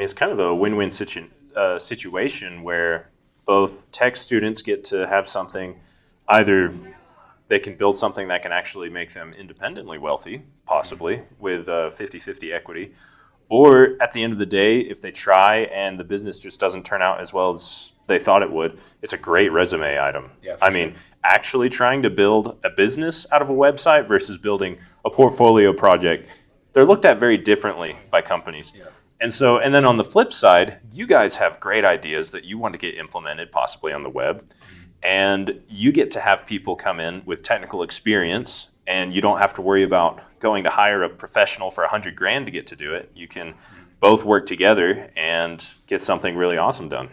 it's kind of a win-win situation where both tech students get to have something, either they can build something that can actually make them independently wealthy, possibly with 50-50 equity, or at the end of the day, if they try and the business just doesn't turn out as well as they thought it would, it's a great resume item. Yeah, I mean, actually trying to build a business out of a website versus building a portfolio project, they're looked at very differently by companies. Yeah. And then on the flip side, you guys have great ideas that you want to get implemented possibly on the web. And you get to have people come in with technical experience, and you don't have to worry about going to hire a professional for $100,000 to get to do it. You can both work together and get something really awesome done.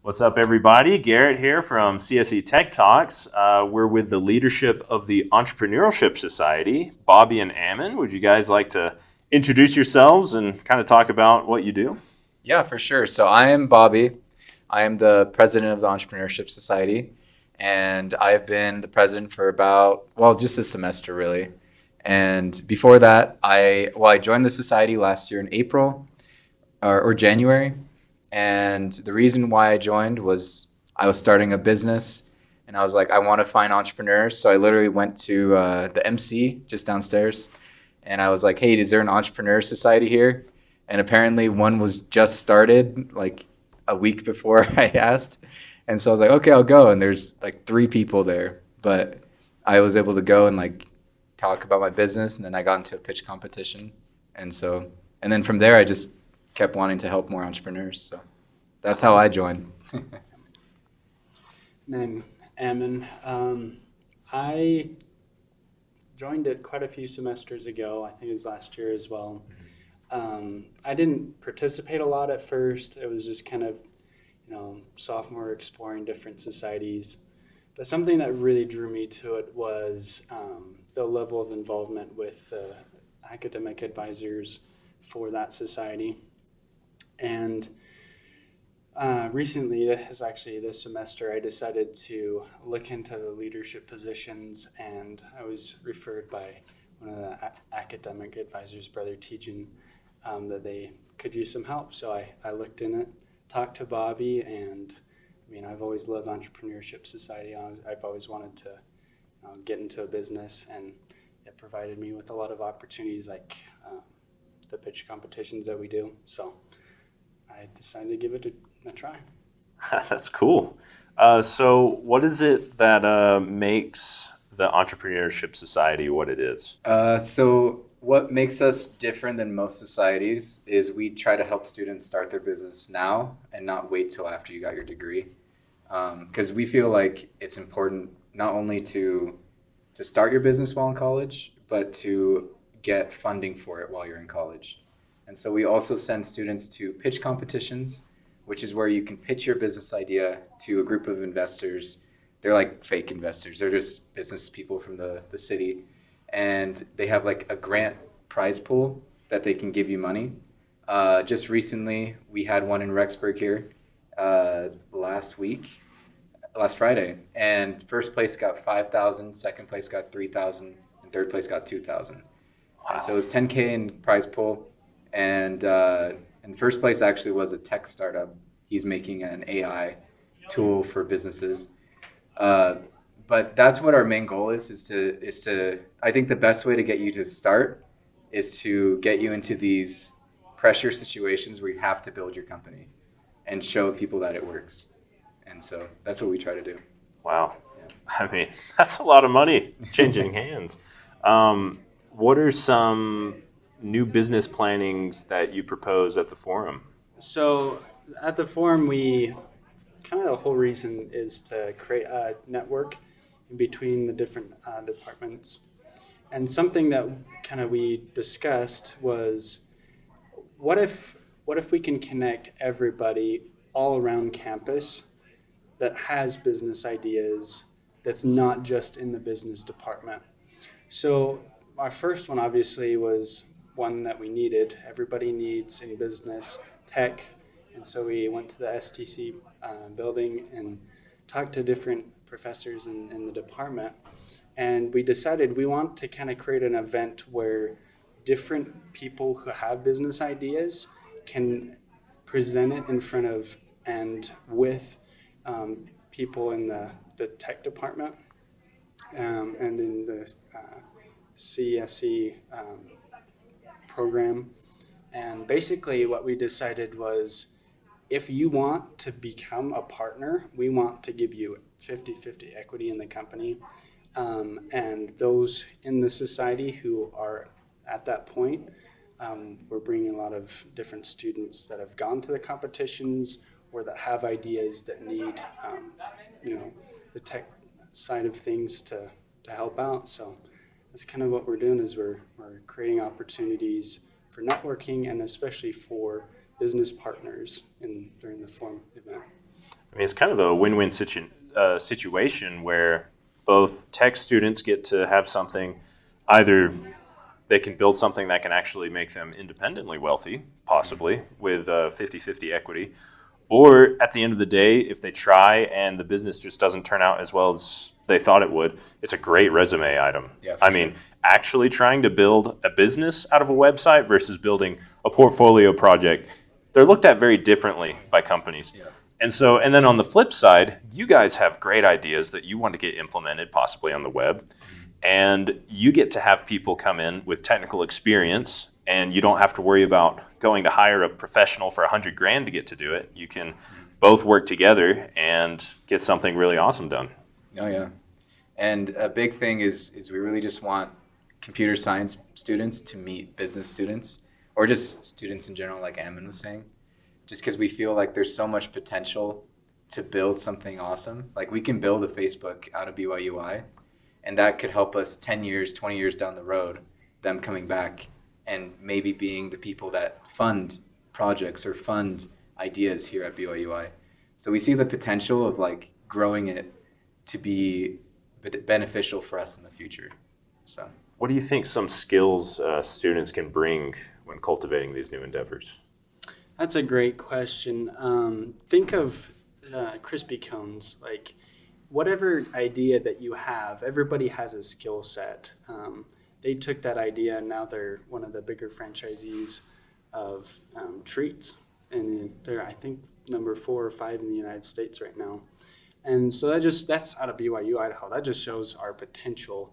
What's up, everybody? Garrett here from CSE Tech Talks. We're with the leadership of the Entrepreneurship Society, Bobby and Ammon. Would you guys like to introduce yourselves and kind of talk about what you do? Yeah, for sure. So I am Bobby. I am the president of the Entrepreneurship Society, and I've been the president for just a semester, really. And before that, I joined the society last year in April or January. And the reason why I joined was I was starting a business, and I was like, I want to find entrepreneurs. So I literally went to the MC just downstairs, and I was like, hey, is there an entrepreneur society here? And apparently one was just started like a week before I asked. And so I was like, okay, I'll go. And there's like 3 people there. But I was able to go and like talk about my business, and then I got into a pitch competition. And then from there, I just kept wanting to help more entrepreneurs. So that's how I joined. Name Ammon. I joined it quite a few semesters ago. I think it was last year as well. I didn't participate a lot at first. It was just kind of, sophomore exploring different societies. But something that really drew me to it was the level of involvement with academic advisors for that society. And recently, this semester, I decided to look into the leadership positions, and I was referred by one of the academic advisors, Brother Tejan, that they could use some help. So I looked in it, talked to Bobby, and I've always loved Entrepreneurship Society. I've always wanted to get into a business, and it provided me with a lot of opportunities like the pitch competitions that we do. So I decided to give it a try. That's cool. So what is it that makes the Entrepreneurship Society what it is? So what makes us different than most societies is we try to help students start their business now and not wait till after you got your degree. Because we feel like it's important not only to start your business while in college, but to get funding for it while you're in college. And so we also send students to pitch competitions, which is where you can pitch your business idea to a group of investors. They're like fake investors. They're just business people from the city. And they have like a grant prize pool that they can give you money. Just recently, we had one in Rexburg here last Friday. And first place got $5,000, second place got $3,000, and third place got $2,000. Wow. And so it was $10K in prize pool. And first place actually was a tech startup. He's making an AI tool for businesses. But that's what our main goal is to I think the best way to get you to start is to get you into these pressure situations where you have to build your company and show people that it works. And so that's what we try to do. Wow. Yeah. That's a lot of money changing hands. What are some new business plannings that you propose at the forum? So at the forum, the whole reason is to create a network in between the different departments. And something that we discussed was, what if we can connect everybody all around campus that has business ideas that's not just in the business department? So our first one obviously was one that we needed. Everybody needs in business tech. And so we went to the STC building and talked to different professors in the department. And we decided we want to kind of create an event where different people who have business ideas can present it in front of and with people in the tech department and in the CSE program. And basically what we decided was, if you want to become a partner, we want to give you 50-50 equity in the company. And those in the society who are at that point, we're bringing a lot of different students that have gone to the competitions or that have ideas that need, the tech side of things to help out. So that's kind of what we're doing, is we're creating opportunities for networking and especially for business partners during the forum event. I mean, it's kind of a win-win situation where both tech students get to have something, either they can build something that can actually make them independently wealthy, possibly, with 50-50 equity, or at the end of the day, if they try and the business just doesn't turn out as well as they thought it would, it's a great resume item. Yeah, I mean, actually trying to build a business out of a website versus building a portfolio project, they're looked at very differently by companies. Yeah. And then on the flip side, you guys have great ideas that you want to get implemented possibly on the web. And you get to have people come in with technical experience, and you don't have to worry about going to hire a professional for $100,000 to get to do it. You can both work together and get something really awesome done. Oh yeah. And a big thing is we really just want computer science students to meet business students, or just students in general, like Ammon was saying, just because we feel like there's so much potential to build something awesome. Like, we can build a Facebook out of BYU-I, and that could help us 10 years, 20 years down the road, them coming back and maybe being the people that fund projects or fund ideas here at BYU-I. So we see the potential of like growing it to be beneficial for us in the future. So What do you think some skills students can bring when cultivating these new endeavors? That's a great question. Think of crispy cones. Like, whatever idea that you have, everybody has a skill set. They took that idea and now they're one of the bigger franchisees of treats. And they're, I think, number 4 or 5 in the United States right now. And so that's out of BYU, Idaho. That just shows our potential.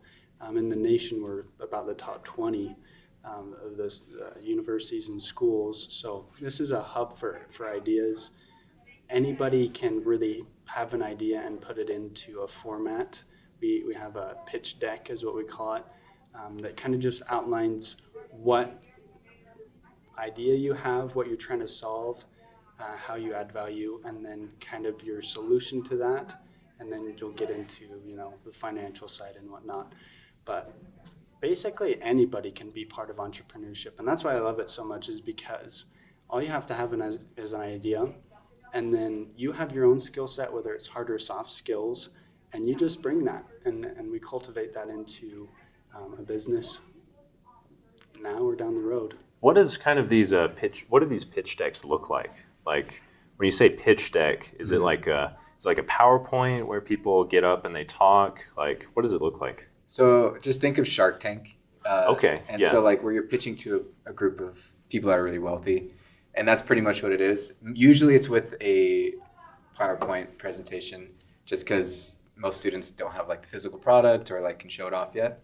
In the nation, we're about the top 20 of the universities and schools. So this is a hub for ideas. Anybody can really have an idea and put it into a format. We have a pitch deck, is what we call it, that kind of just outlines what idea you have, what you're trying to solve, how you add value, and then kind of your solution to that. And then you'll get into, the financial side and whatnot. But basically anybody can be part of entrepreneurship. And that's why I love it so much, is because all you have to have is an idea. And then you have your own skill set, whether it's hard or soft skills, and you just bring that. And we cultivate that into a business now or down the road. What does kind of these what do these pitch decks look like? Like, when you say pitch deck, is it like a PowerPoint where people get up and they talk? Like, what does it look like? So just think of Shark Tank. Okay. And yeah. so like where you're pitching to a group of people that are really wealthy, and that's pretty much what it is. Usually it's with a PowerPoint presentation, just because most students don't have like the physical product or like can show it off yet.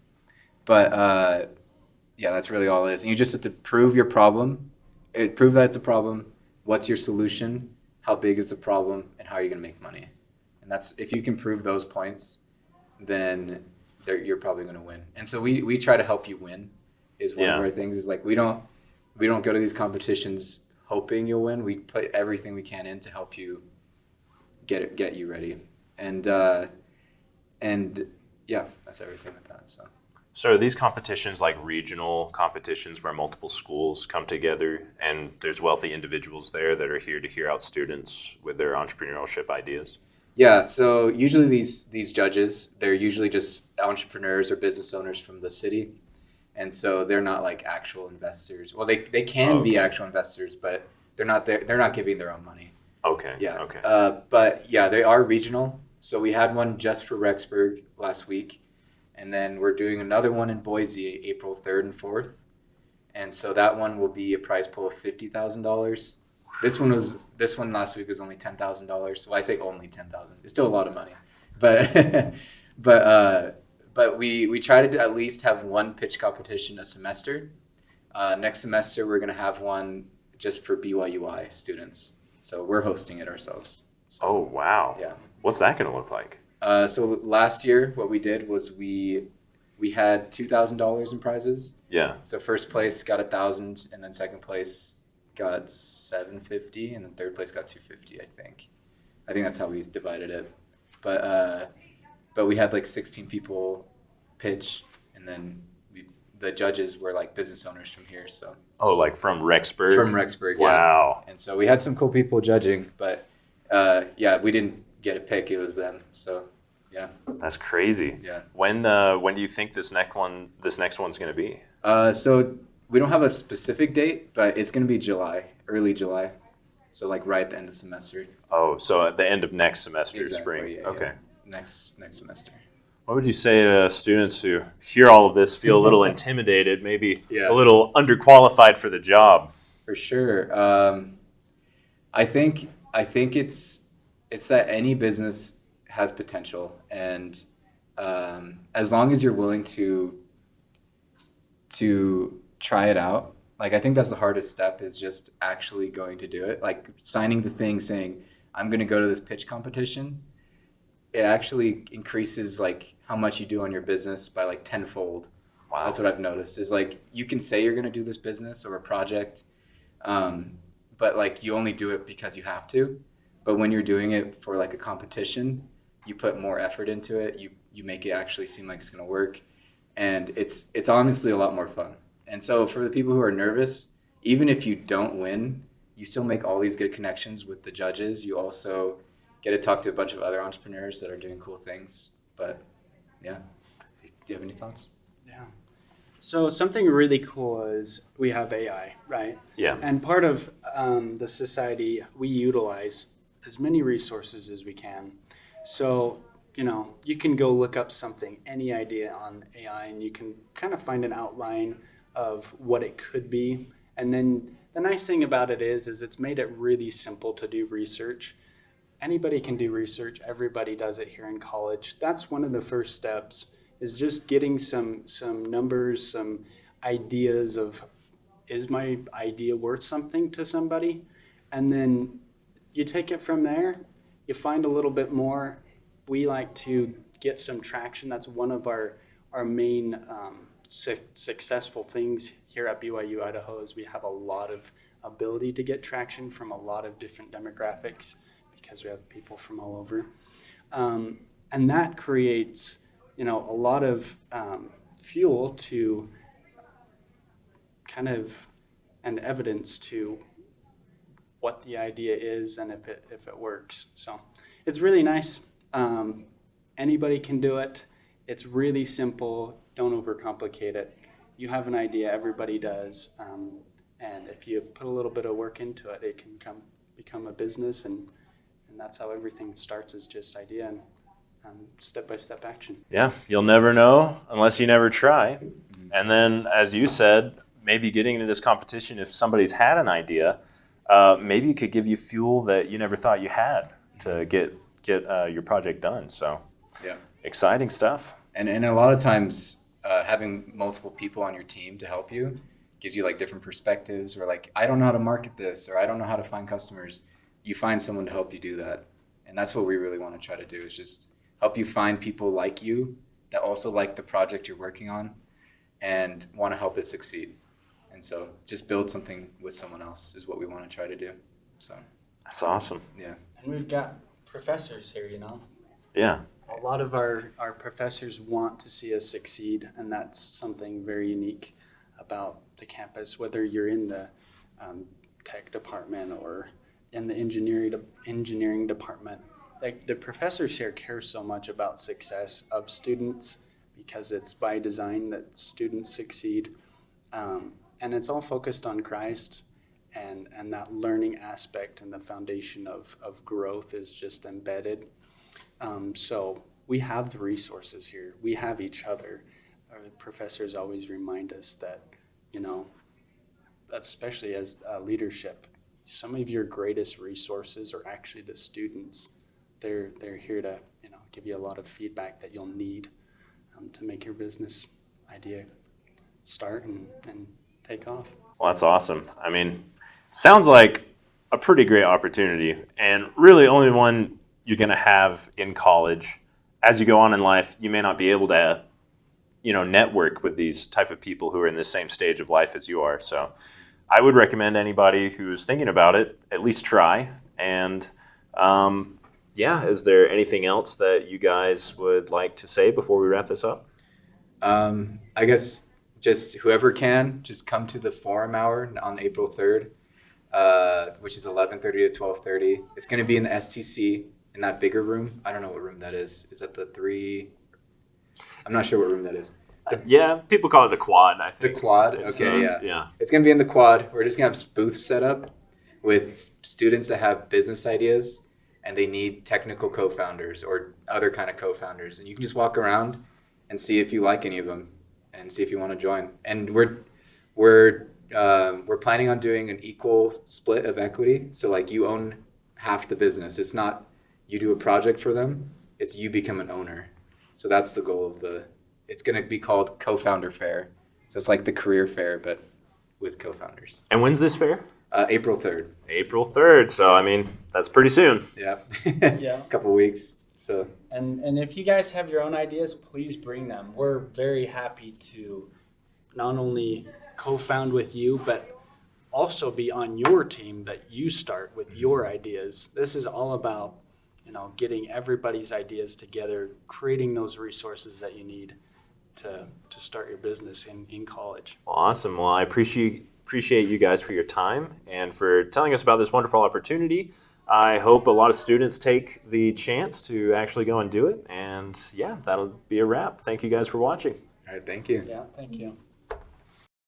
But yeah, that's really all it is. And you just have to prove your problem, prove that it's a problem. What's your solution? How big is the problem? And how are you going to make money? And that's, if you can prove those points, then you're probably going to win. And so we try to help you win, is one of our things. Is like we don't go to these competitions hoping you'll win. We put everything we can in to help you get you ready. And yeah, that's everything with that. So are these competitions like regional competitions where multiple schools come together and there's wealthy individuals there that are here to hear out students with their entrepreneurship ideas? Yeah, so usually these judges, they're usually just entrepreneurs or business owners from the city. And so they're not like actual investors. Well, they can be actual investors, but they're not giving their own money. Okay. Yeah. Okay. But yeah, they are regional. So we had one just for Rexburg last week, and then we're doing another one in Boise, April 3rd and 4th. And so that one will be a prize pool of $50,000. This one last week was only $10,000. So I say only 10,000. It's still a lot of money, but but we try to at least have one pitch competition a semester. Next semester we're gonna have one just for BYU-I students. So we're hosting it ourselves. So, Oh, wow. yeah. What's that going to look like? So last year, what we did was we had $2,000 in prizes. Yeah. So first place got 1,000, and then second place got $750, and then third place got $250. I think that's how we divided it. But we had like 16 people pitch, and then the judges were like business owners from here. So Oh, like from Rexburg? from Rexburg, yeah. Wow. And so we had some cool people judging, but yeah, we didn't get a pick. It was them. So yeah, That's crazy. yeah. When do you think this next one's going to be? So we don't have a specific date, but it's going to be July, early July. So like right at the end of the semester. Oh, so at the end of next semester, Exactly, spring. yeah, Okay. yeah. Next semester. What would you say to students who hear all of this, feel a little intimidated, maybe Yeah. a little underqualified for the job? For sure. I think it's that any business has potential, and as long as you're willing to try it out, like I think that's the hardest step is just actually going to do it. Like signing the thing saying I'm going to go to this pitch competition. It actually increases like how much you do on your business by like tenfold. Wow. That's what I've noticed is like you can say you're going to do this business or a project, but like you only do it because you have to. But when you're doing it for like a competition, you put more effort into it. You make it actually seem like it's going to work, and it's honestly a lot more fun. And so for the people who are nervous, even if you don't win, you still make all these good connections with the judges. You also get to talk to a bunch of other entrepreneurs that are doing cool things. But yeah, do you have any thoughts? Yeah. So something really cool is we have AI, right? Yeah. And part of the society, we utilize as many resources as we can. So, you can go look up something, any idea on AI, and you can kind of find an outline of what it could be. And then the nice thing about it is it's made it really simple to do research. Anybody can do research. Everybody does it here in college. That's one of the first steps is just getting some numbers, some ideas of, is my idea worth something to somebody? And then you take it from there. You find a little bit more. We like to get some traction. That's one of our main successful things here at BYU Idaho is we have a lot of ability to get traction from a lot of different demographics because we have people from all over. And that creates, a lot of fuel to kind of, and evidence to what the idea is and if it works. So it's really nice. Anybody can do it. It's really simple. Don't overcomplicate it. You have an idea, everybody does. And if you put a little bit of work into it, it can become a business, and that's how everything starts, is just idea and step-by-step action. Yeah, you'll never know unless you never try. And then, as you said, maybe getting into this competition, if somebody's had an idea, maybe it could give you fuel that you never thought you had to get your project done. So, Yeah. Exciting stuff. And a lot of times having multiple people on your team to help you gives you like different perspectives, or like, I don't know how to market this, or I don't know how to find customers. You find someone to help you do that. And that's what we really want to try to do, is just help you find people like you that also like the project you're working on and want to help it succeed. And so just build something with someone else is what we want to try to do. So That's awesome. yeah. And we've got professors here, Yeah. A lot of our professors want to see us succeed, and that's something very unique about the campus, whether you're in the tech department or in the engineering department. Like, the professors here care so much about success of students because it's by design that students succeed. And it's all focused on Christ, and that learning aspect and the foundation of growth is just embedded. So we have the resources here. We have each other. Our professors always remind us that, especially as leadership, some of your greatest resources are actually the students. They're here to give you a lot of feedback that you'll need to make your business idea start and take off. Well, that's awesome. I mean, sounds like a pretty great opportunity, and really only one you're going to have in college. As you go on in life, you may not be able to, network with these type of people who are in the same stage of life as you are. So I would recommend anybody who's thinking about it, at least try. And is there anything else that you guys would like to say before we wrap this up? I guess just whoever can, just come to the forum hour on April 3rd, which is 11:30 to 12:30. It's going to be in the STC in that bigger room. I don't know what room that is. Is that the 3? I'm not sure what room that is. People call it the quad, I think. The quad? Okay, yeah. It's going to be in the quad. We're just going to have booths set up with students that have business ideas and they need technical co-founders or other kind of co-founders. And you can just walk around and see if you like any of them and see if you want to join. And we're planning on doing an equal split of equity. So like you own half the business. It's not you do a project for them. It's you become an owner. So that's the goal of it's going to be called Co-Founder Fair. So it's like the career fair, but with co-founders. And when's this fair? April 3rd. April 3rd. So, I mean, that's pretty soon. Yeah. Yeah. A couple weeks. So. And if you guys have your own ideas, please bring them. We're very happy to not only co-found with you, but also be on your team that you start with your ideas. This is all about, getting everybody's ideas together, creating those resources that you need to start your business in college. Well, awesome. Well, I appreciate you guys for your time and for telling us about this wonderful opportunity. I hope a lot of students take the chance to actually go and do it. And that'll be a wrap. Thank you guys for watching. All right, thank you. Yeah, thank you.